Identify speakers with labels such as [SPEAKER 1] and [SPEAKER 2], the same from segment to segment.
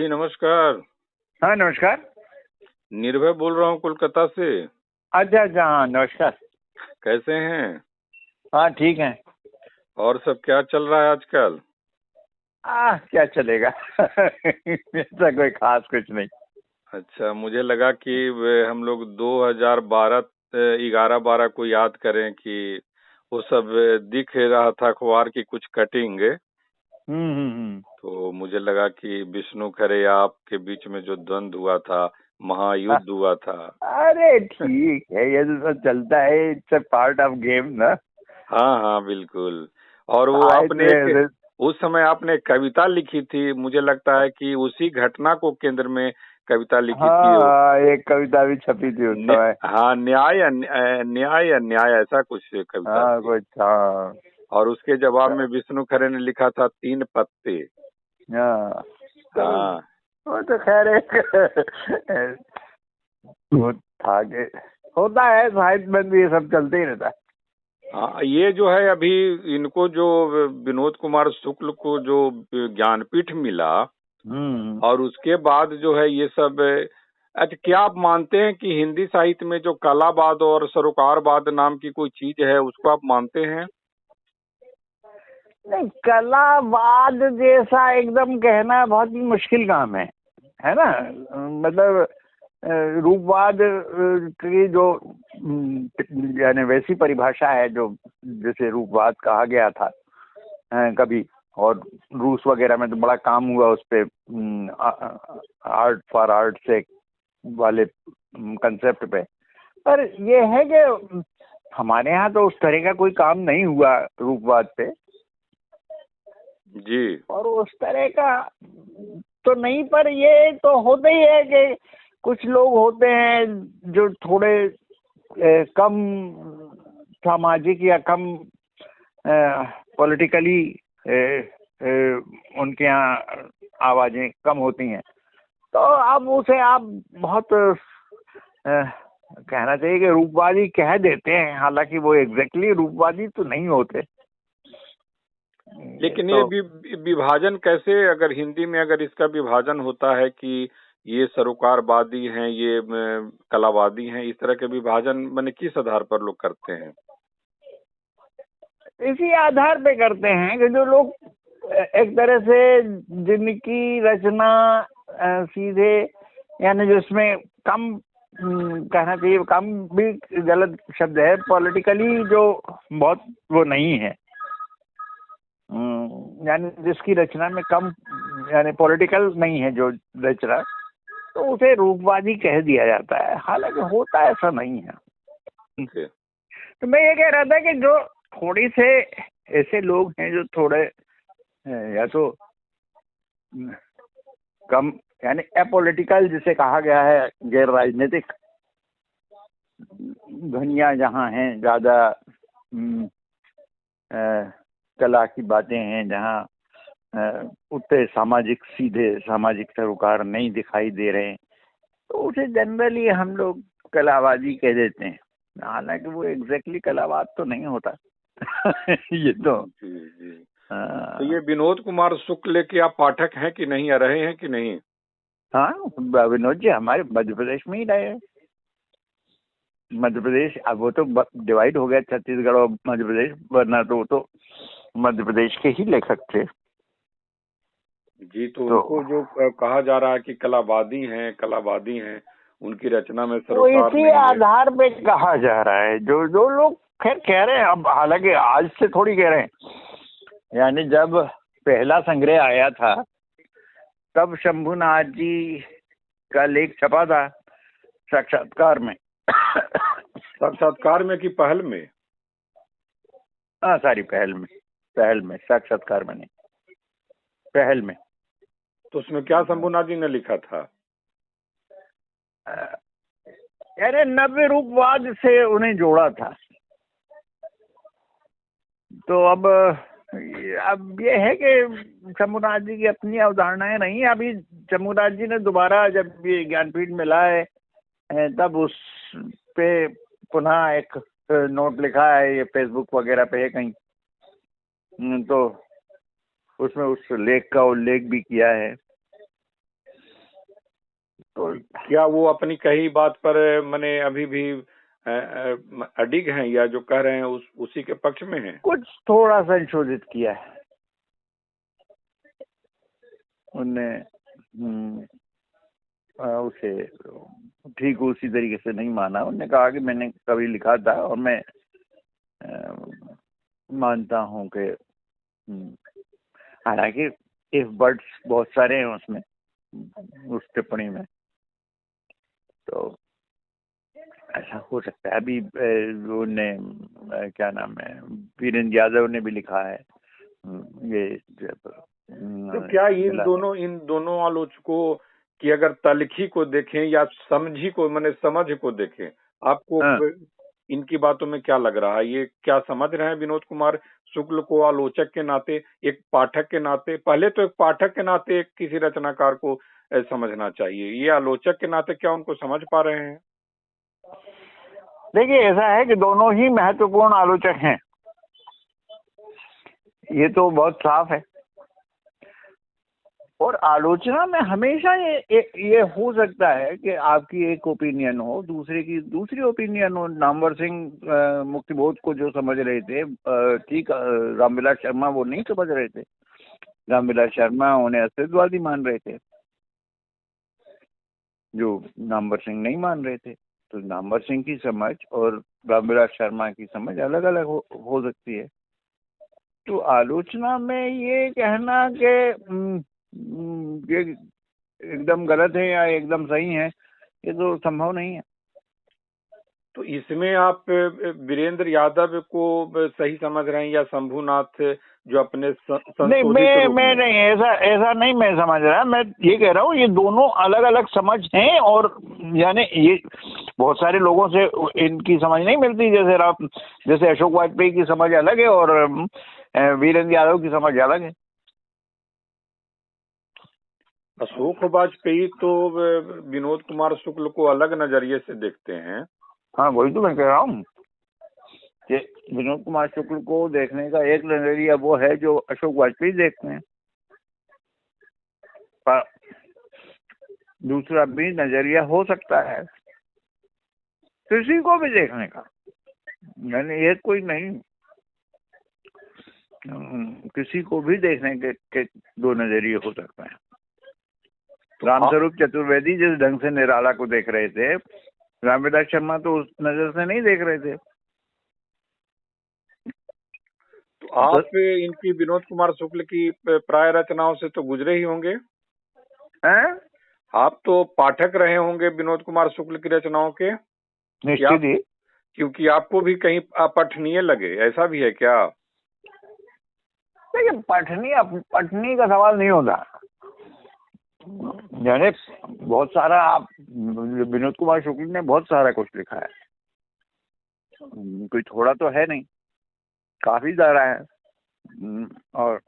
[SPEAKER 1] जी नमस्कार।
[SPEAKER 2] हाँ नमस्कार।
[SPEAKER 1] निर्भय बोल रहा हूँ कोलकाता से।
[SPEAKER 2] अच्छा अच्छा, हाँ नमस्कार।
[SPEAKER 1] कैसे हैं?
[SPEAKER 2] हाँ ठीक है।
[SPEAKER 1] और सब क्या चल रहा है आजकल?
[SPEAKER 2] क्या चलेगा ऐसा कोई खास कुछ नहीं।
[SPEAKER 1] अच्छा, मुझे लगा कि हम लोग 2012 11-12 को याद करें कि वो सब दिख रहा था अखबार की कुछ कटिंग।
[SPEAKER 2] हम्म।
[SPEAKER 1] तो मुझे लगा कि विष्णु खरे आपके बीच में जो द्वंद्व हुआ था,
[SPEAKER 2] हाँ,
[SPEAKER 1] महायुद्ध हुआ था।
[SPEAKER 2] अरे ठीक है, ये तो सब चलता है, it's a part of game ना।
[SPEAKER 1] हाँ हाँ बिल्कुल। और वो
[SPEAKER 2] आए
[SPEAKER 1] आपने
[SPEAKER 2] थे
[SPEAKER 1] एक उस समय आपने एक कविता लिखी थी, मुझे लगता है कि उसी घटना को केंद्र में कविता लिखी थी वो।
[SPEAKER 2] हाँ, एक कविता भी छपी थी उस समय।
[SPEAKER 1] हाँ, न्याय अन्याय ऐसा कुछ कविता
[SPEAKER 2] हाँ
[SPEAKER 1] थी।
[SPEAKER 2] कुछ, हाँ
[SPEAKER 1] और उसके जवाब में विष्णु खरे ने लिखा था 3 पत्ते।
[SPEAKER 2] हाँ। तो
[SPEAKER 1] हाँ
[SPEAKER 2] वो तो खैर एक वो था कि होता है, साहित्य में भी ये सब चलते ही रहता है।
[SPEAKER 1] हाँ, ये जो है अभी इनको जो विनोद कुमार शुक्ल को जो ज्ञानपीठ मिला,
[SPEAKER 2] हम्म।
[SPEAKER 1] और उसके बाद जो है ये सब। अच्छा, क्या आप मानते हैं कि हिंदी साहित्य में जो कलावाद और सरोकारवाद नाम की कोई चीज है उसको आप मानते हैं?
[SPEAKER 2] नहीं, कलावाद जैसा एकदम कहना बहुत ही मुश्किल काम है ना। मतलब रूपवाद की जो यानी वैसी परिभाषा है जो जैसे रूपवाद कहा गया था कभी, और रूस वगैरह में तो बड़ा काम हुआ उस पे, आर्ट फॉर आर्ट से वाले कंसेप्ट पे। पर ये है कि हमारे यहाँ तो उस तरह का कोई काम नहीं हुआ रूपवाद पे,
[SPEAKER 1] जी
[SPEAKER 2] और उस तरह का तो नहीं। पर ये तो होता ही है कि कुछ लोग होते हैं जो थोड़े कम सामाजिक या कम पॉलिटिकली उनके यहाँ आवाजें कम होती हैं, तो अब उसे आप बहुत कहना चाहिए कि रूपवादी कह देते हैं, हालांकि वो एग्जैक्टली रूपवादी तो नहीं होते।
[SPEAKER 1] लेकिन ये
[SPEAKER 2] तो
[SPEAKER 1] विभाजन कैसे, अगर हिंदी में अगर इसका विभाजन होता है कि ये सरोकारवादी हैं, ये कलावादी हैं, इस तरह के विभाजन माने किस आधार पर लोग करते हैं?
[SPEAKER 2] इसी आधार पे करते हैं कि जो लोग एक तरह से जिनकी रचना सीधे, यानी जिसमें कम कहना चाहिए, कम भी गलत शब्द है, पॉलिटिकली जो बहुत वो नहीं है, यानी जिसकी रचना में कम यानी पॉलिटिकल नहीं है जो रचना, तो उसे रूपवादी कह दिया जाता है। हालांकि होता ऐसा नहीं है।
[SPEAKER 1] ओके।
[SPEAKER 2] तो मैं ये कह रहा था कि जो थोड़ी से ऐसे लोग हैं जो थोड़े या तो कम यानी अपॉलिटिकल जिसे कहा गया है, गैर राजनीतिक ध्वनियाँ जहाँ हैं, ज्यादा कला की बातें हैं, जहाँ उतने सामाजिक, सीधे सामाजिक सरोकार नहीं दिखाई दे रहे हैं, तो उसे जनरली हम लोग कलावादी कह देते हैं। हालांकि वो एग्जैक्टली कलावाद तो नहीं होता ये तो
[SPEAKER 1] जी जी। तो
[SPEAKER 2] हाँ।
[SPEAKER 1] ये विनोद कुमार शुक्ल के आप पाठक हैं कि नहीं, या रहे हैं कि नहीं?
[SPEAKER 2] हाँ, विनोद जी हमारे मध्य प्रदेश में ही रहे हैं। मध्य प्रदेश, अब वो तो डिवाइड हो गया छत्तीसगढ़ और मध्य प्रदेश, वरना तो वो तो मध्य प्रदेश के ही लेखक थे।
[SPEAKER 1] जी, तो
[SPEAKER 2] तो
[SPEAKER 1] उनको जो कहा जा रहा है कि कलावादी हैं, उनकी रचना में
[SPEAKER 2] वो
[SPEAKER 1] सरोकार
[SPEAKER 2] इसी
[SPEAKER 1] नहीं है।
[SPEAKER 2] आधार पे कहा जा रहा है, जो जो लोग खैर कह रहे हैं। अब हालांकि आज से थोड़ी कह रहे हैं, यानी जब पहला संग्रह आया था तब शंभुनाथ जी का लेख छपा था साक्षात्कार में
[SPEAKER 1] साक्षात्कार में कि पहल में?
[SPEAKER 2] हाँ सारी पहल में, साक्षात्कार में नहीं, पहल में।
[SPEAKER 1] तो उसमें क्या शंभुनाथ जी ने लिखा था?
[SPEAKER 2] यानी नव्य रूपवाद से उन्हें जोड़ा था। तो अब ये है कि शंभुनाथ जी की अपनी अवधारणाएं नहीं है। अभी शंभुनाथ जी ने दोबारा जब ये ज्ञानपीठ मिला है तब उस पे पुनः एक नोट लिखा है, ये फेसबुक वगैरह पे है कहीं, तो उसमें उस लेख का उल्लेख भी किया है। तो
[SPEAKER 1] क्या वो अपनी कही बात पर मैंने अभी भी अडिग हैं, या जो कह रहे हैं उसी के पक्ष में हैं?
[SPEAKER 2] कुछ थोड़ा संशोधित किया है उनने, उसे ठीक उसी तरीके से नहीं माना। उन्होंने कहा कि मैंने कभी लिखा था और मैं मानता हूँ कि हालांकि इफ बट्स बहुत सारे हैं उसमें, उस टिप्पणी में, तो ऐसा हो सकता है। अभी उनने क्या नाम है, वीरेंद्र यादव ने भी लिखा है ये
[SPEAKER 1] तो क्या इन दोनों आलोचकों की अगर तलखी को देखें या समझी को, मैंने समझ को देखें, आपको इनकी बातों में क्या लग रहा है? ये क्या समझ रहे हैं विनोद कुमार शुक्ल को आलोचक के नाते, एक पाठक के नाते? पहले तो एक पाठक के नाते किसी रचनाकार को समझना चाहिए, ये आलोचक के नाते क्या उनको समझ पा रहे हैं?
[SPEAKER 2] देखिए, ऐसा है कि दोनों ही महत्वपूर्ण आलोचक हैं, ये तो बहुत साफ है। और आलोचना में हमेशा ये हो सकता है कि आपकी एक ओपिनियन हो, दूसरे की दूसरी ओपिनियन हो। नामवर सिंह मुक्तिबोध को जो समझ रहे थे, ठीक, रामविलास शर्मा वो नहीं समझ रहे थे। रामविलास शर्मा उन्हें अस्तित्ववादी मान रहे थे, जो नामवर सिंह नहीं मान रहे थे। तो नामवर सिंह की समझ और रामविलास शर्मा की समझ अलग अलग हो सकती है। तो आलोचना में ये कहना कि ये एकदम गलत है या एकदम सही है, ये तो संभव नहीं है।
[SPEAKER 1] तो इसमें आप वीरेंद्र यादव को सही समझ रहे हैं या शंभुनाथ जो अपने
[SPEAKER 2] नहीं, मैं नहीं, ऐसा नहीं मैं समझ रहा। मैं ये कह रहा हूँ ये दोनों अलग अलग समझ हैं, और यानी ये बहुत सारे लोगों से इनकी समझ नहीं मिलती। जैसे अशोक वाजपेयी की समझ अलग है और वीरेंद्र यादव की समझ अलग है।
[SPEAKER 1] अशोक वाजपेयी तो विनोद कुमार शुक्ल को अलग नजरिए से देखते हैं।
[SPEAKER 2] हाँ, वही तो मैं कह रहा हूँ कि विनोद कुमार शुक्ल को देखने का एक नजरिया वो है जो अशोक वाजपेयी देखते हैं, पर दूसरा भी नजरिया हो सकता है किसी को भी देखने का। यानी ये कोई नहीं, किसी को भी देखने के दो नजरिए हो सकते हैं। रामस्वरूप चतुर्वेदी जिस ढंग से निराला को देख रहे थे, रामविलास शर्मा तो उस नजर से नहीं देख रहे थे।
[SPEAKER 1] तो आप इनकी विनोद कुमार शुक्ल की प्राय रचनाओं से तो गुजरे ही होंगे
[SPEAKER 2] हैं?
[SPEAKER 1] आप तो पाठक रहे होंगे विनोद कुमार शुक्ल की रचनाओं के।
[SPEAKER 2] निश्चित ही,
[SPEAKER 1] क्योंकि आपको भी कहीं पठनीय लगे, ऐसा भी है क्या?
[SPEAKER 2] देखिए, पठनी का सवाल नहीं होता। यानी बहुत सारा, आप विनोद कुमार शुक्ल ने बहुत सारा कुछ लिखा है, कोई थोड़ा तो है नहीं, काफी सारा है। और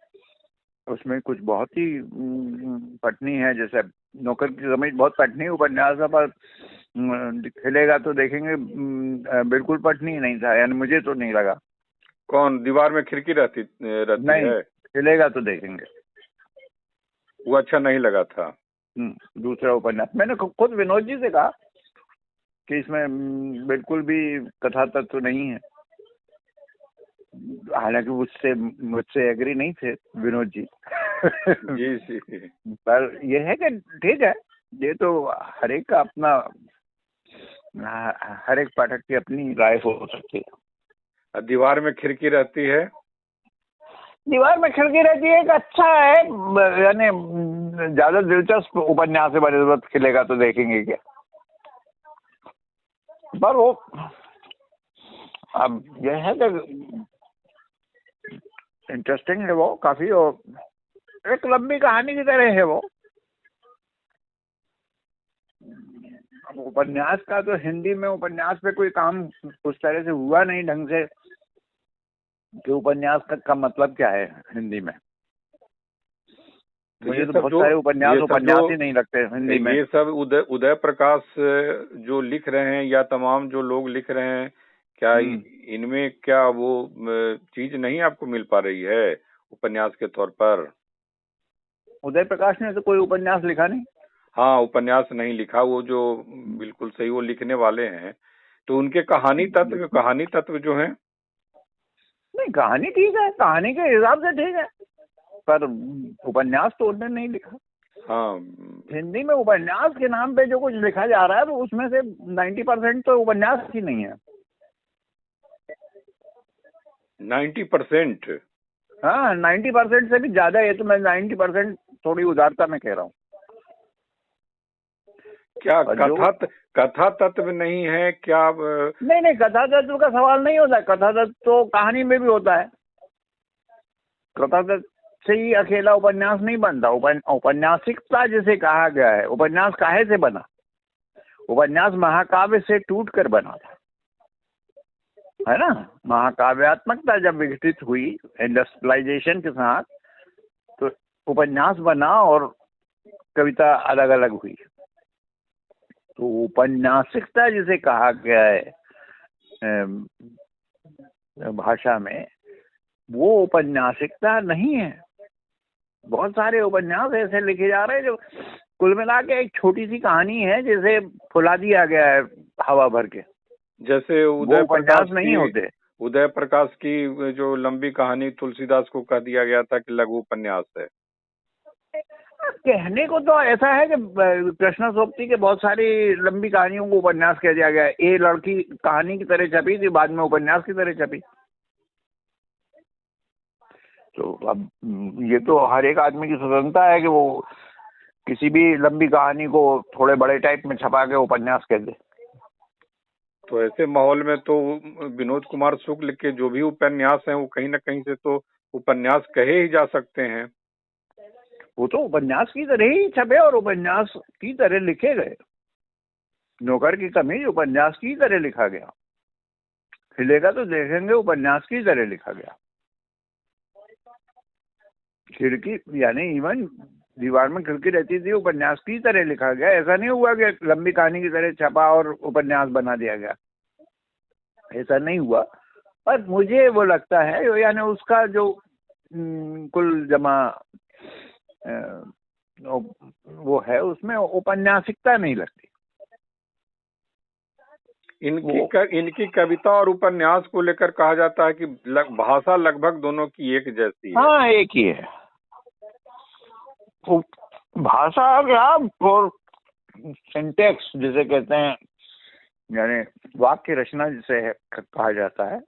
[SPEAKER 2] उसमें कुछ बहुत ही पटनी है, जैसे नौकर की जमीन बहुत पटनी उपन्यास है, पर खिलेगा तो देखेंगे बिल्कुल पटनी नहीं था, यानी मुझे तो नहीं लगा।
[SPEAKER 1] कौन दीवार में खिड़की रहती
[SPEAKER 2] नहीं
[SPEAKER 1] है?
[SPEAKER 2] खिलेगा तो देखेंगे,
[SPEAKER 1] वो अच्छा नहीं लगा था।
[SPEAKER 2] दूसरा उपन्यास मैंने खुद विनोद जी से कहा कि इसमें बिल्कुल भी कथा तत्व नहीं है। हालांकि मुझसे एग्री नहीं थे विनोद जी।
[SPEAKER 1] जी जी।
[SPEAKER 2] पर यह है कि ठीक है, ये तो हर एक का अपना, हर एक पाठक की अपनी राय हो सकती है।
[SPEAKER 1] दीवार में खिड़की रहती है,
[SPEAKER 2] दीवार में खिड़की रहती है, एक अच्छा है, यानी ज्यादा दिलचस्प उपन्यास है। जरूरत खिलेगा तो देखेंगे क्या, पर वो अब यह है कि इंटरेस्टिंग है वो काफी, और एक लंबी कहानी की तरह है वो। उपन्यास का तो हिंदी में उपन्यास पे कोई काम उस तरह से हुआ नहीं ढंग से कि उपन्यास का मतलब क्या है हिंदी में। मुझे तो बहुत सारे उपन्यास ही नहीं लगते हिंदी में।
[SPEAKER 1] ये सब उदय प्रकाश जो लिख रहे हैं या तमाम जो लोग लिख रहे हैं, क्या इनमें क्या वो चीज नहीं आपको मिल पा रही है उपन्यास के तौर पर?
[SPEAKER 2] उदय प्रकाश ने तो कोई उपन्यास लिखा नहीं।
[SPEAKER 1] हाँ, उपन्यास नहीं लिखा, वो जो बिल्कुल सही, वो लिखने वाले हैं। तो उनके कहानी तत्व जो हैं।
[SPEAKER 2] नहीं, कहानी ठीक है, कहानी के हिसाब से ठीक है, पर उपन्यास तो उन्होंने नहीं लिखा।
[SPEAKER 1] हाँ,
[SPEAKER 2] हिंदी में उपन्यास के नाम पे जो कुछ लिखा जा रहा है, तो उसमें से 90% तो उपन्यास ही नहीं है।
[SPEAKER 1] 90%?
[SPEAKER 2] हाँ, 90% से भी ज्यादा है, तो मैं 90% थोड़ी उदारता में कह रहा हूँ।
[SPEAKER 1] क्या
[SPEAKER 2] जो
[SPEAKER 1] कथा तत्व नहीं है क्या?
[SPEAKER 2] नहीं, कथा तत्व का सवाल नहीं होता। कथा तत्व तो कहानी में भी होता है। कथा तत्व से ही अकेला उपन्यास नहीं बनता। औपन्यासिकता जिसे कहा गया है, उपन्यास काहे से बना? उपन्यास महाकाव्य से टूट कर बना था, है ना। महाकाव्यात्मकता जब विकसित हुई इंडस्ट्रियलाइजेशन के साथ, तो उपन्यास बना और कविता अलग अलग हुई। तो उपन्यासिकता जिसे कहा गया है भाषा में, वो उपन्यासिकता नहीं है। बहुत सारे उपन्यास ऐसे लिखे जा रहे हैं जो कुल मिला के एक छोटी सी कहानी है, जिसे फुला दिया गया है हवा भर के।
[SPEAKER 1] जैसे
[SPEAKER 2] उदय
[SPEAKER 1] प्रकाश की जो लंबी कहानी तुलसीदास को कह दिया गया था कि लघु उपन्यास है।
[SPEAKER 2] कहने को तो ऐसा है कि कृष्ण सोप्ती के बहुत सारी लंबी कहानियों को उपन्यास कह दिया गया है। ये लड़की कहानी की तरह छपी थी, बाद में उपन्यास की तरह छपी। तो अब ये तो हर एक आदमी की स्वतंत्रता है कि वो किसी भी लंबी कहानी को थोड़े बड़े टाइप में छपा के उपन्यास कह दे।
[SPEAKER 1] तो ऐसे माहौल में तो विनोद कुमार शुक्ल के जो भी उपन्यास हैं, वो कहीं ना कहीं से तो उपन्यास कहे ही जा सकते हैं।
[SPEAKER 2] वो तो उपन्यास की तरह ही छपे और उपन्यास की तरह लिखे गए। नौकर की कमीज उपन्यास की तरह लिखा गया। खिलेगा तो देखेंगे उपन्यास की तरह लिखा गया। खिड़की यानी इवन दीवार में खिड़की रहती थी, उपन्यास की तरह लिखा गया। ऐसा नहीं हुआ कि लंबी कहानी की तरह छपा और उपन्यास बना दिया गया, ऐसा नहीं हुआ। पर मुझे वो लगता है, यानी उसका जो कुल जमा वो है, उसमें औपन्यासिकता नहीं लगती।
[SPEAKER 1] इनकी कविता और उपन्यास को लेकर कहा जाता है कि भाषा लगभग दोनों की एक जैसी है।
[SPEAKER 2] हाँ, एक ही है। भाषा क्या, और सिंटेक्स जिसे कहते हैं, यानी वाक्य रचना जिसे कहा जाता है,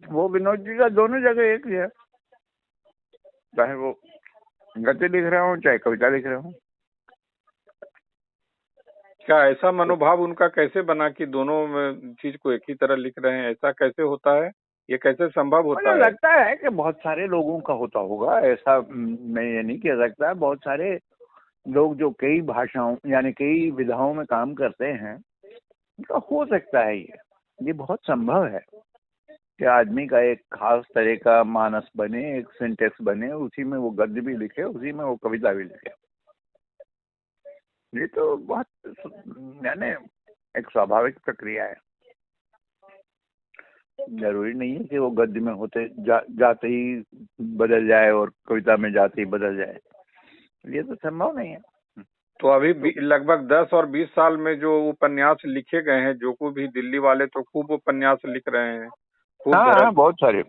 [SPEAKER 2] वो विनोद जी का दोनों जगह एक ही है। चाहे वो गद्य लिख रहे हो, चाहे कविता लिख रहे हो।
[SPEAKER 1] क्या ऐसा मनोभाव उनका कैसे बना कि दोनों चीज को एक ही तरह लिख रहे हैं? ऐसा कैसे होता है? ये कैसे संभव होता है?
[SPEAKER 2] मुझे लगता है कि बहुत सारे लोगों का होता होगा ऐसा। मैं ये नहीं कह सकता। बहुत सारे लोग जो कई भाषाओं यानी कई विधाओं में काम करते हैं, उनका हो सकता है ये बहुत संभव है कि आदमी का एक खास तरह का मानस बने, एक सिंटेक्स बने, उसी में वो गद्य भी लिखे, उसी में वो कविता भी लिखे। ये तो बहुत यानी एक स्वाभाविक प्रक्रिया है। जरूरी नहीं है कि वो गद्य में होते जाते ही बदल जाए और कविता में जाते ही बदल जाए। ये तो संभव नहीं है।
[SPEAKER 1] तो अभी लगभग 10 और 20 साल में जो उपन्यास लिखे गए हैं, जो को भी दिल्ली वाले तो खूब उपन्यास लिख रहे हैं, खूब।
[SPEAKER 2] हाँ, बहुत सारे।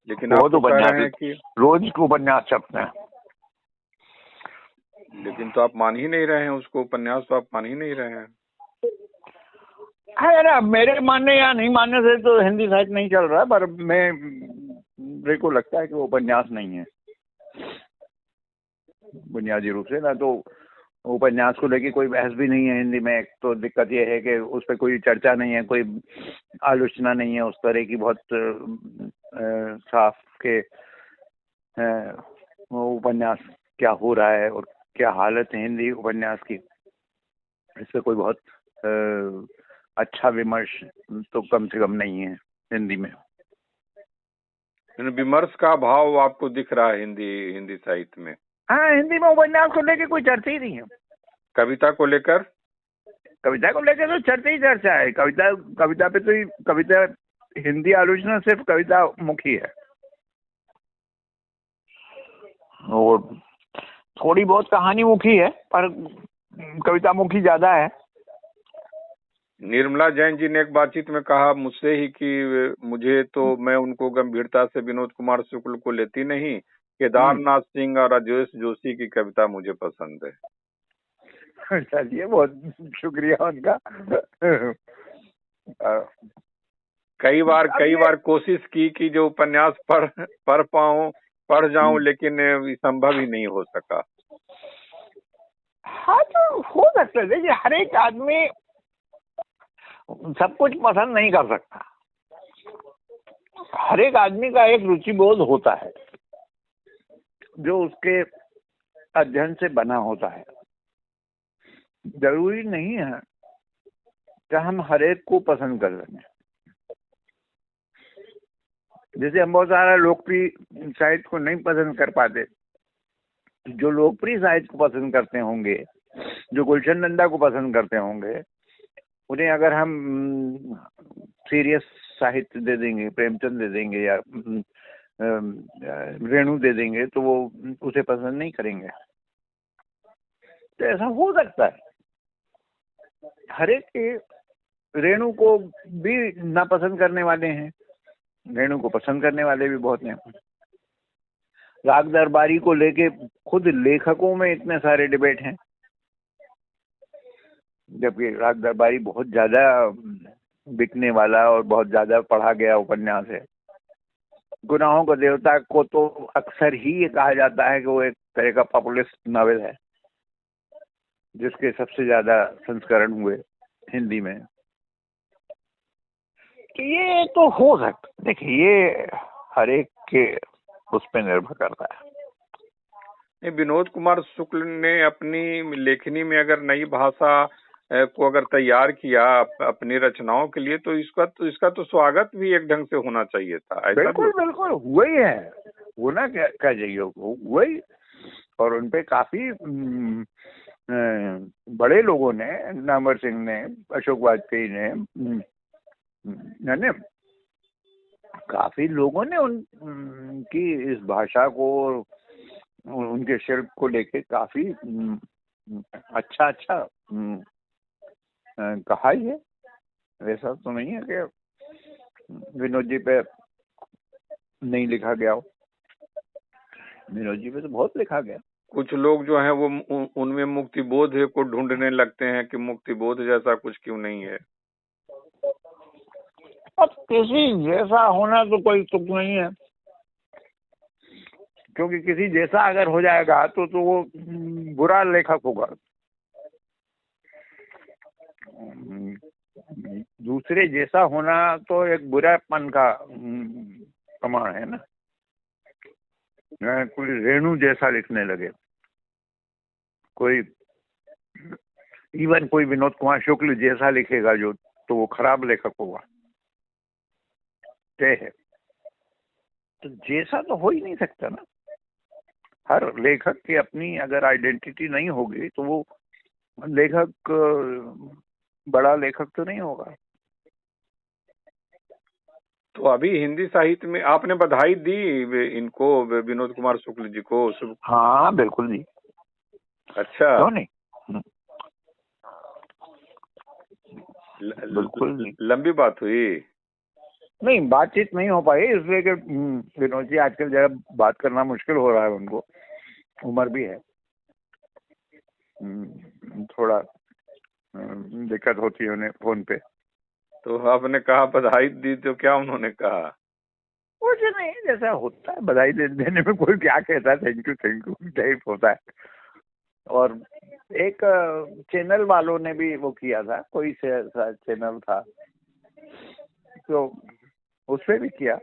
[SPEAKER 1] लेकिन आप तो कह रहे हैं कि
[SPEAKER 2] रोज उपन्यास छपते हैं।
[SPEAKER 1] लेकिन तो आप मान ही नहीं रहे हैं उसको, उपन्यास तो आप मान ही नहीं रहे हैं।
[SPEAKER 2] है ना, मेरे मानने या नहीं मानने से तो हिंदी साहित्य नहीं चल रहा, पर मेरे को लगता है कि वो उपन्यास नहीं है बुनियादी रूप से। ना तो उपन्यास को लेके कोई बहस भी नहीं है हिंदी में। एक तो दिक्कत ये है कि उस पर कोई चर्चा नहीं है, कोई आलोचना नहीं है उस तरह की, बहुत साफ के वो उपन्यास क्या हो रहा है और क्या हालत है हिंदी उपन्यास की, इस पर कोई बहुत अच्छा विमर्श तो कम से कम नहीं है हिंदी में।
[SPEAKER 1] विमर्श का भाव आपको दिख रहा है हिंदी साहित्य में?
[SPEAKER 2] हाँ, हिंदी में उपन्यास को लेकर कोई चर्चा ही नहीं है।
[SPEAKER 1] कविता को लेकर
[SPEAKER 2] तो चर्चा ही चर्चा है। कविता पे तो कविता हिंदी आलोचना सिर्फ कविता मुखी है। और थोड़ी बहुत कहानी मुखी है पर कविता मुखी ज्यादा है।
[SPEAKER 1] निर्मला जैन जी ने एक बातचीत में कहा मुझसे ही कि मैं उनको गंभीरता से विनोद कुमार शुक्ल को लेती नहीं, केदारनाथ सिंह और राजेश जोशी की कविता मुझे पसंद है।
[SPEAKER 2] चलिए, बहुत शुक्रिया उनका।
[SPEAKER 1] कई बार कोशिश की कि जो उपन्यास पढ़ जाऊं, लेकिन ये संभव ही नहीं हो सका।
[SPEAKER 2] हाँ, तो हो सकता है। देखिए, हर एक आदमी सब कुछ पसंद नहीं कर सकता। हर एक आदमी का एक रुचिबोध होता है जो उसके अध्ययन से बना होता है। जरूरी नहीं है कि हम हर एक को पसंद कर लें। जैसे हम बहुत सारा लोकप्रिय साहित्य को नहीं पसंद कर पाते, जो लोकप्रिय साहित्य को पसंद करते होंगे, जो गुलशन नंदा को पसंद करते होंगे, उन्हें अगर हम सीरियस साहित्य दे देंगे, प्रेमचंद दे देंगे या रेणु दे देंगे, तो वो उसे पसंद नहीं करेंगे। तो ऐसा हो सकता है। हर एक के रेणु को भी नापसंद करने वाले हैं, रेणु को पसंद करने वाले भी बहुत हैं। राग दरबारी को लेके खुद लेखकों में इतने सारे डिबेट हैं, जबकि राग दरबारी बहुत ज्यादा बिकने वाला और बहुत ज्यादा पढ़ा गया उपन्यास है। गुनाहों का देवता को तो अक्सर ही ये कहा जाता है कि वो एक तरह का पॉपुलिस्ट नॉवेल है, जिसके सबसे ज्यादा संस्करण हुए हिंदी में। तो ये तो हो सकता, देखिए, ये हर एक के उस पर निर्भर करता है।
[SPEAKER 1] विनोद कुमार शुक्ल ने अपनी लेखनी में अगर नई भाषा को अगर तैयार किया अपनी रचनाओं के लिए, तो इसका तो स्वागत भी एक ढंग से होना चाहिए था। ऐसा
[SPEAKER 2] बिल्कुल बिल्कुल हुआ ही है, होना क्या चाहिए, हुआ ही। और उनपे काफी बड़े लोगों ने, नामवर सिंह ने, अशोक वाजपेयी ने काफी लोगों ने उनकी इस भाषा को, उनके शिल्प को लेके काफी अच्छा कहा ही है। ऐसा तो नहीं है कि विनोद जी पे नहीं लिखा गया हो, विनोद जी पे तो बहुत लिखा गया।
[SPEAKER 1] कुछ लोग जो हैं वो उनमें मुक्ति बोध को ढूंढने लगते हैं कि मुक्ति बोध जैसा कुछ क्यों नहीं है।
[SPEAKER 2] अब किसी जैसा होना तो कोई तुक नहीं है, क्योंकि किसी जैसा अगर हो जाएगा तो वो बुरा लेखक होगा। दूसरे जैसा होना तो एक बुरापन का प्रमाण है ना। कोई रेणु जैसा लिखने लगे, कोई इवन कोई विनोद कुमार शुक्ल जैसा लिखेगा जो, तो वो खराब लेखक होगा। तय है। तो जैसा तो हो ही नहीं सकता ना। हर लेखक की अपनी अगर आइडेंटिटी नहीं होगी तो वो लेखक बड़ा लेखक तो नहीं होगा।
[SPEAKER 1] तो अभी हिंदी साहित्य में आपने बधाई दी इनको, विनोद कुमार शुक्ल जी को?
[SPEAKER 2] हाँ बिल्कुल जी।
[SPEAKER 1] अच्छा,
[SPEAKER 2] क्यों नहीं, बिल्कुल
[SPEAKER 1] लंबी बात हुई?
[SPEAKER 2] नहीं, बातचीत नहीं हो पाई, इसलिए कि विनोद जी आजकल जरा बात करना मुश्किल हो रहा है, उनको उम्र भी है, थोड़ा दिक्कत होती है उन्हें फोन पे।
[SPEAKER 1] तो आपने कहा बधाई दी, तो क्या उन्होंने कहा?
[SPEAKER 2] कुछ नहीं, जैसा होता है बधाई देने में कोई क्या कहता है, थैंक यू टाइप होता है। और एक चैनल वालों ने भी वो किया था, कोई चैनल था तो उससे भी किया,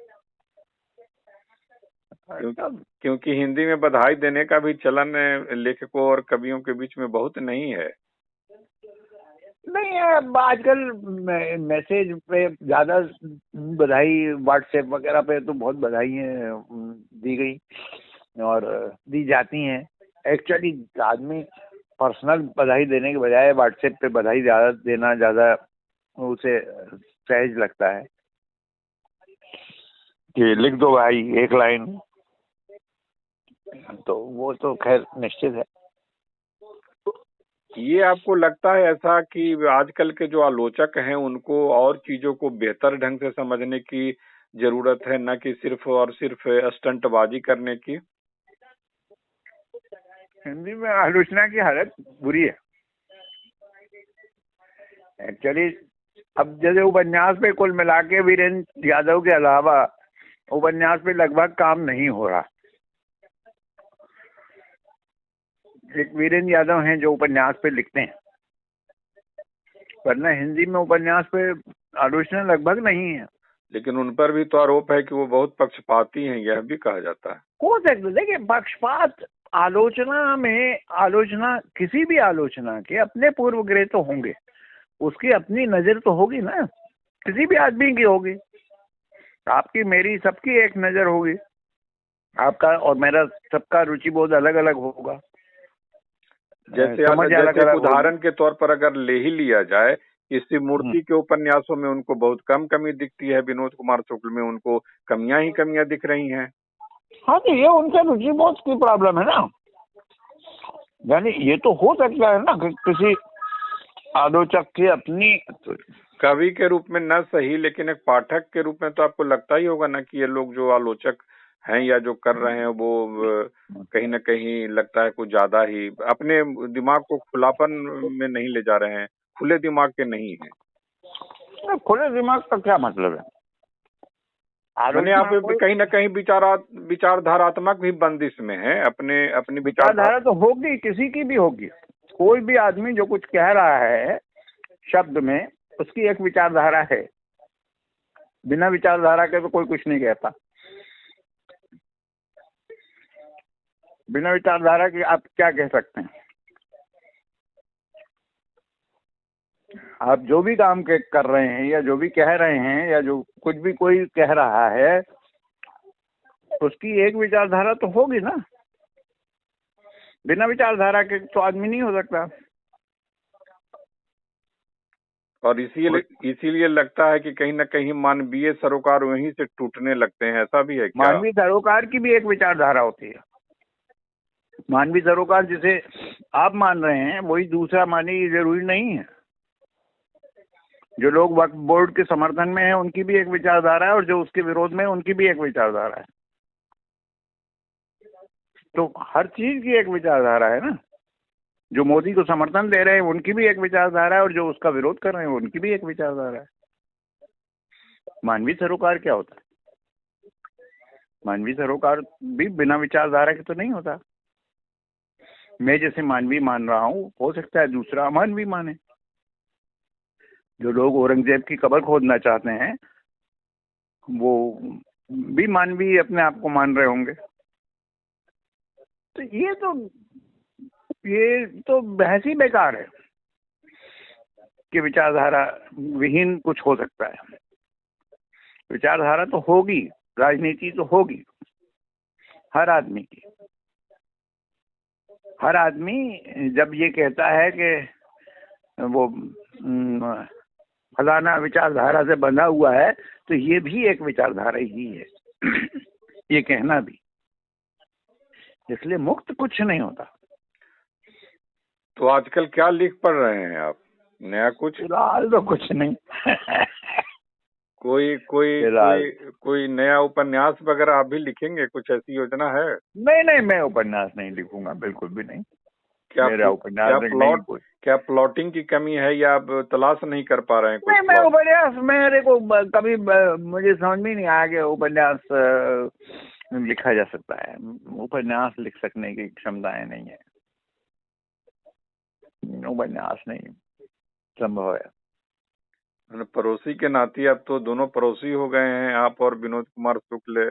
[SPEAKER 1] क्योंकि हिंदी में बधाई देने का भी चलन लेखकों और कवियों के बीच में बहुत नहीं है।
[SPEAKER 2] नहीं, आजकल मैसेज पे ज्यादा बधाई, व्हाट्सएप वगैरह पे तो बहुत बधाइयाँ दी गई और दी जाती हैं। एक्चुअली आदमी पर्सनल बधाई देने के बजाय व्हाट्सएप पे बधाई देना ज्यादा उसे सहज लगता है कि लिख दो भाई एक लाइन, तो वो तो खैर निश्चित है।
[SPEAKER 1] ये आपको लगता है ऐसा कि आजकल के जो आलोचक हैं उनको और चीजों को बेहतर ढंग से समझने की जरूरत है, न कि सिर्फ और सिर्फ स्टंटबाजी करने की?
[SPEAKER 2] हिंदी में आलोचना की हालत बुरी है एक्चुअली। अब जैसे उपन्यास पे कुल मिला के वीरेंद्र यादव के अलावा उपन्यास पे लगभग काम नहीं हो रहा। एक वीरेंद्र यादव हैं जो उपन्यास पे लिखते हैं, वरना हिंदी में उपन्यास पे आलोचना लगभग नहीं है।
[SPEAKER 1] लेकिन उन पर भी तो आरोप है कि वो बहुत पक्षपाती हैं, यह भी कहा जाता है।
[SPEAKER 2] हो सकता है, देखिए पक्षपात आलोचना में, आलोचना किसी भी आलोचना के अपने पूर्वग्रह तो होंगे, उसकी अपनी नजर तो होगी ना, किसी भी आदमी की होगी। आपकी मेरी सबकी एक नजर होगी, आपका और मेरा सबका रुचि बोध अलग अलग होगा।
[SPEAKER 1] जैसे जैसे उदाहरण के तौर पर अगर ले ही लिया जाए, इसी मूर्ति के उपन्यासों में उनको बहुत कम कमी दिखती है, विनोद कुमार शुक्ल में उनको कमियां ही कमियां दिख रही हैं।
[SPEAKER 2] हाँ, तो ये उनके रुचि बोध की प्रॉब्लम है ना। यानी ये तो हो सकता है ना कि किसी आलोचक की अपनी,
[SPEAKER 1] कवि के रूप में न सही, लेकिन एक पाठक के रूप में तो आपको लगता ही होगा ना कि ये लोग जो आलोचक हैं या जो कर रहे हैं वो कहीं ना कहीं लगता है कुछ ज्यादा ही अपने दिमाग को खुलापन में नहीं ले जा रहे हैं, खुले दिमाग के नहीं हैं।
[SPEAKER 2] खुले दिमाग का क्या मतलब है?
[SPEAKER 1] मैंने आप कहीं ना कहीं विचारधारात्मक भी बंदिश में है, अपनी
[SPEAKER 2] विचारधारा तो होगी, किसी की भी होगी। कोई भी आदमी जो कुछ कह रहा है शब्द में, उसकी एक विचारधारा है। बिना विचारधारा के तो कोई कुछ नहीं कहता। बिना विचारधारा के आप क्या कह सकते हैं? आप जो भी काम कर रहे हैं या जो भी कह रहे हैं या जो कुछ भी कोई कह रहा है, उसकी एक विचारधारा तो होगी ना। बिना विचारधारा के तो आदमी नहीं हो सकता।
[SPEAKER 1] और इसीलिए लगता है कि कहीं ना कहीं मानवीय सरोकार वहीं से टूटने लगते हैं, ऐसा भी है क्या?
[SPEAKER 2] मानवीय सरोकार की भी एक विचारधारा होती है। मानवीय सरोकार जिसे आप मान रहे हैं वही दूसरा माने, ये जरूरी नहीं है। जो लोग वक्फ बोर्ड के समर्थन में हैं उनकी भी एक विचारधारा है, और जो उसके विरोध में है उनकी भी एक विचारधारा है। तो हर चीज की एक विचारधारा है ना। जो मोदी को समर्थन दे रहे हैं उनकी भी एक विचारधारा है, और जो उसका विरोध कर रहे हैं उनकी भी एक विचारधारा है। मानवीय सरोकार क्या होता है? मानवीय सरोकार भी बिना विचारधारा के तो नहीं होता। मैं जैसे मानवीय मान रहा हूँ, हो सकता है दूसरा अमानवीय माने। जो लोग औरंगजेब की कब्र खोदना चाहते हैं वो भी मानवीय अपने आप को मान रहे होंगे। तो ये तो बहस ही बेकार है कि विचारधारा विहीन कुछ हो सकता है। विचारधारा तो होगी, राजनीति तो होगी हर आदमी की। हर आदमी जब ये कहता है कि वो फलाना विचारधारा से बंधा हुआ है, तो ये भी एक विचारधारा ही है ये कहना भी। इसलिए मुक्त कुछ नहीं होता।
[SPEAKER 1] तो आजकल क्या लिख पढ़ रहे हैं आप? नया कुछ?
[SPEAKER 2] फिलहाल तो कुछ नहीं
[SPEAKER 1] कोई नया उपन्यास वगैरह आप भी लिखेंगे? कुछ ऐसी योजना है?
[SPEAKER 2] नहीं, मैं उपन्यास नहीं लिखूंगा, बिल्कुल भी नहीं।
[SPEAKER 1] क्या प्लॉटिंग की कमी है या आप तलाश नहीं कर पा रहे हैं?
[SPEAKER 2] नहीं, मैं उपन्यास, मेरे को कभी मुझे समझ में नहीं आया कि उपन्यास लिखा जा सकता है। उपन्यास लिख सकने की क्षमताएं नहीं है। उपन्यास नहीं संभव है।
[SPEAKER 1] पड़ोसी के नाते अब तो दोनों पड़ोसी हो गए हैं, आप और विनोद कुमार शुक्ल।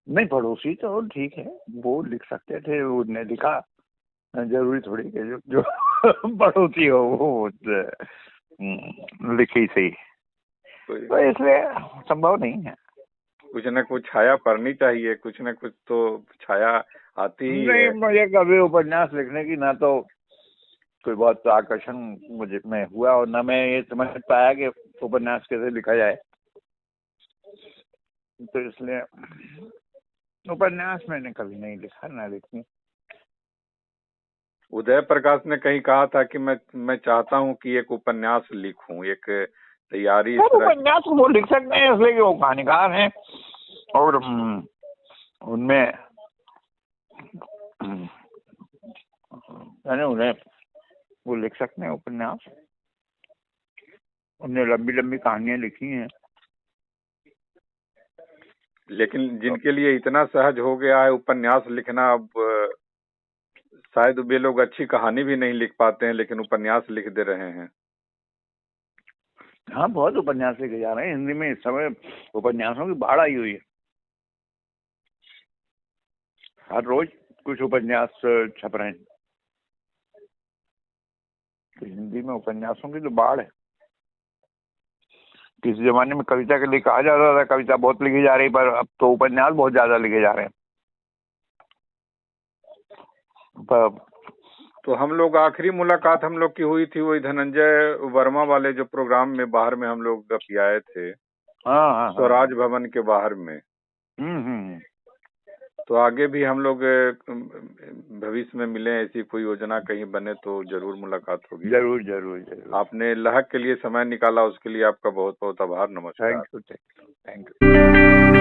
[SPEAKER 2] नहीं, पड़ोसी तो ठीक है, वो लिख सकते थे, उन्हें लिखा। जरूरी थोड़ी कि जो पड़ोसी हो वो लिखे सही, तो इसलिए संभव नहीं है।
[SPEAKER 1] कुछ न कुछ छाया पड़नी चाहिए, कुछ न कुछ तो छाया आती ही
[SPEAKER 2] नहीं है। मुझे कभी उपन्यास लिखने की ना तो कोई बहुत आकर्षण मुझे में हुआ, और ना मैं ये समझ पाया कि उपन्यास कैसे लिखा जाए। तो इसलिए उपन्यास मैंने कभी नहीं लिखा, ना लिखूं।
[SPEAKER 1] उदय प्रकाश ने कहीं कहा था कि मैं चाहता हूं कि एक उपन्यास लिखूं, एक तैयारी इस तरह।
[SPEAKER 2] उपन्यास वो लिख सकते हैं, इसलिए कि वो कहानीकार हैं और उनमें यानी उन्हें वो लिख सकते हैं उपन्यास। उन्हें लंबी लंबी कहानियां लिखी हैं।
[SPEAKER 1] लेकिन जिनके लिए इतना सहज हो गया है उपन्यास लिखना, अब शायद वे लोग अच्छी कहानी भी नहीं लिख पाते हैं, लेकिन उपन्यास लिख दे रहे हैं।
[SPEAKER 2] हाँ, बहुत उपन्यास लिखे जा रहे हैं हिंदी में। इस समय उपन्यासों की बाढ़ आई हुई है। हर रोज कुछ उपन्यास छप रहे हैं। तो हिंदी में उपन्यासों की तो बाढ़ है। किसी जमाने में कविता के लिए कहा जाता था कविता बहुत लिखी जा रही, पर अब तो उपन्यास बहुत ज्यादा लिखे जा रहे हैं।
[SPEAKER 1] तो हम लोग आखिरी मुलाकात हम लोग की हुई थी वही धनंजय वर्मा वाले जो प्रोग्राम में बाहर में हम लोग आए थे।
[SPEAKER 2] हाँ,
[SPEAKER 1] स्वराज भवन के बाहर में। तो आगे भी हम लोग भविष्य में मिले, ऐसी कोई योजना कहीं बने तो जरूर मुलाकात होगी।
[SPEAKER 2] जरूर जरूर जरूर।
[SPEAKER 1] आपने लहक के लिए समय निकाला, उसके लिए आपका बहुत बहुत आभार। नमस्कार।
[SPEAKER 2] Thank you.